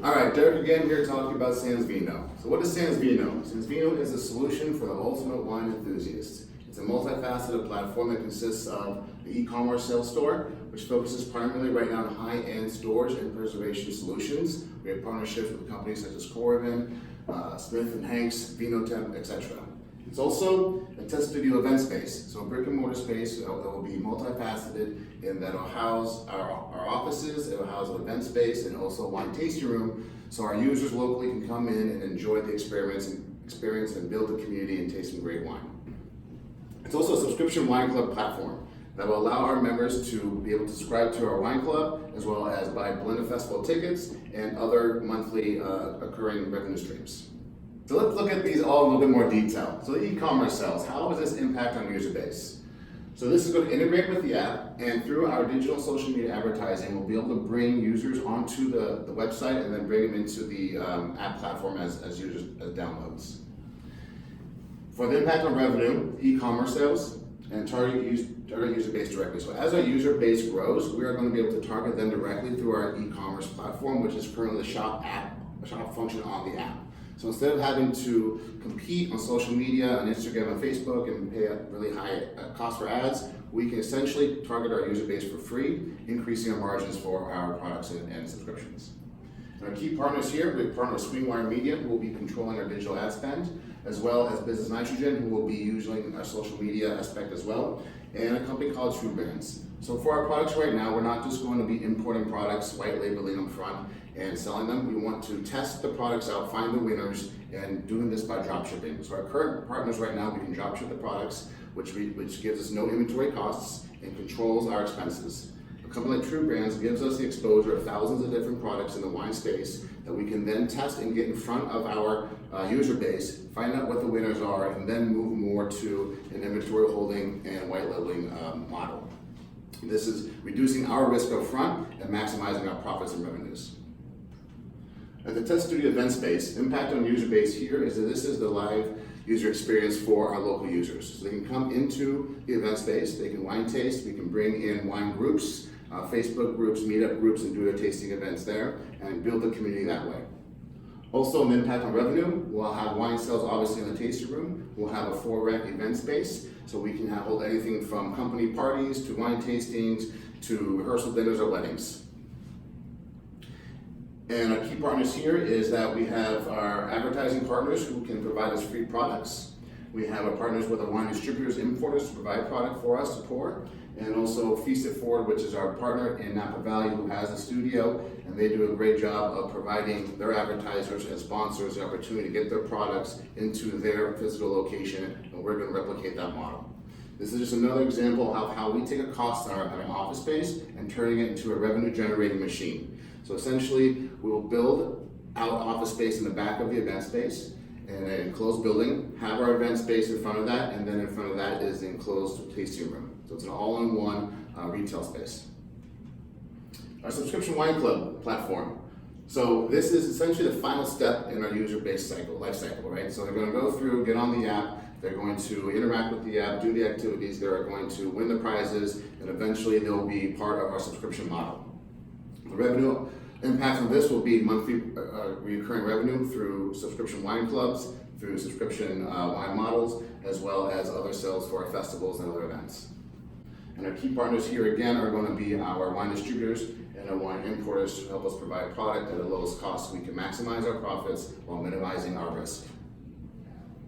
All right, Derek again here talking about sanzvino. So what is sanzvino? Sanzvino is a solution for the ultimate wine enthusiast. It's a multifaceted platform that consists of the e-commerce sales store, which focuses primarily right now on high-end storage and preservation solutions. We have partnerships with companies such as Coravin, Smith & Hanks, Vinotemp, etc. It's also a test studio event space, so a brick and mortar space that will be multifaceted in that it'll house our offices, it'll house an event space, and also a wine tasting room, so our users locally can come in and enjoy the experience and build a community and taste some great wine. It's also a subscription wine club platform that will allow our members to be able to subscribe to our wine club, as well as buy Blended Festival tickets and other monthly occurring revenue streams. So let's look at these all in a little bit more detail. So the e-commerce sales, how does this impact on user base? So this is going to integrate with the app, and through our digital social media advertising, we'll be able to bring users onto the website and then bring them into the app platform as downloads. For the impact on revenue, e-commerce sales, and target user base directly. So as our user base grows, we are going to be able to target them directly through our e-commerce platform, which is currently the shop function on the app. So instead of having to compete on social media, on Instagram and Facebook, and pay a really high cost for ads, we can essentially target our user base for free, increasing our margins for our products and subscriptions. And our key partners here, we partner with Swingwire Media, who will be controlling our digital ad spend, as well as Business Nitrogen, who will be using our social media aspect as well, and a company called True Brands. So for our products right now, we're not just going to be importing products, white labeling them front, and selling them. We want to test the products out, find the winners, and doing this by drop shipping. So our current partners right now, we can drop ship the products, which gives us no inventory costs and controls our expenses. A company like True Brands gives us the exposure of thousands of different products in the wine space that we can then test and get in front of our user base, find out what the winners are, and then move more to an inventory holding and white labeling model. This is reducing our risk up front and maximizing our profits and revenues. At the Test Studio event space, impact on user base here is that this is the live user experience for our local users. So they can come into the event space, they can wine taste, we can bring in wine groups, Facebook groups, meetup groups, and do their tasting events there, and build the community that way. Also, an impact on revenue, we'll have wine sales obviously in the tasting room, we'll have a for-rent event space, so we can hold anything from company parties to wine tastings to rehearsal dinners or weddings. And our key partners here is that we have our advertising partners who can provide us free products. We have our partners with our wine distributors, importers to provide product for us to pour. And also Feast It Forward, which is our partner in Napa Valley who has a studio, and they do a great job of providing their advertisers and sponsors the opportunity to get their products into their physical location, and we're going to replicate that model. This is just another example of how we take a cost on our office space and turning it into a revenue generating machine. So essentially, we will build out office space in the back of the event space in an enclosed building, have our event space in front of that, and then in front of that is the enclosed tasting room. So it's an all-in-one retail space. Our subscription wine club platform. So this is essentially the final step in our user base life cycle, right? So they're going to go through, get on the app, they're going to interact with the app, do the activities, they're going to win the prizes, and eventually they'll be part of our subscription model. The revenue impact on this will be monthly recurring revenue through subscription wine clubs, through subscription wine models, as well as other sales for our festivals and other events. And our key partners here again are going to be our wine distributors and our wine importers to help us provide product at the lowest cost so we can maximize our profits while minimizing our risk.